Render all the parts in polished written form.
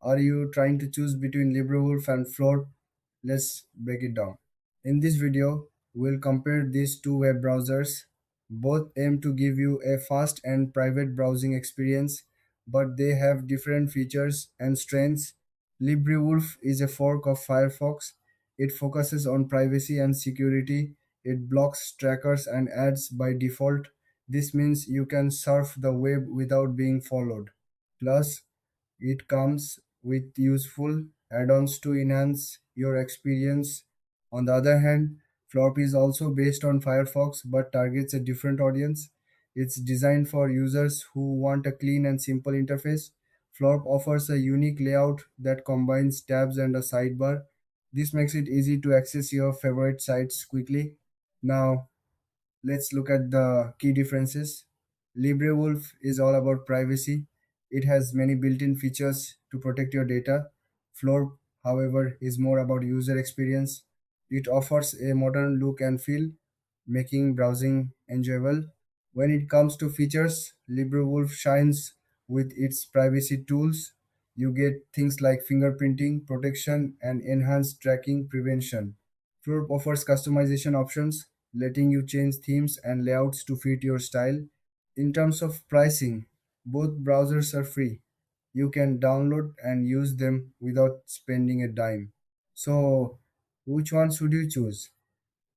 Are you trying to choose between Librewolf and Floor? Let's break it down. In this video, we'll compare these two web browsers. Both aim to give you a fast and private browsing experience, but they have different features and strengths. Librewolf is a fork of Firefox. It focuses on privacy and security. It blocks trackers and ads by default. This means you can surf the web without being followed. Plus, it comes with useful add-ons to enhance your experience. On the other hand, Flop is also based on Firefox but targets a different audience. It's designed for users who want a clean and simple interface. Flop offers a unique layout that combines tabs and a sidebar. This makes it easy to access your favorite sites quickly. Now, let's look at the key differences. LibreWolf is all about privacy. It has many built-in features to protect your data. Floor, however, is more about user experience. It offers a modern look and feel, making browsing enjoyable. When it comes to features, LibreWolf shines with its privacy tools. You get things like fingerprinting, protection, and enhanced tracking prevention. Floor offers customization options, letting you change themes and layouts to fit your style. In terms of pricing, both browsers are free. You can download and use them without spending a dime. So, which one should you choose?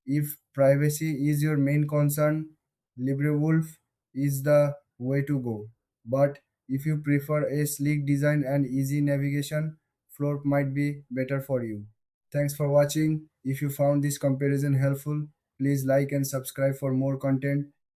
If privacy is your main concern, LibreWolf is the way to go. But if you prefer a sleek design and easy navigation, Floor might be better for you. Thanks for watching. If you found this comparison helpful, please like and subscribe for more content.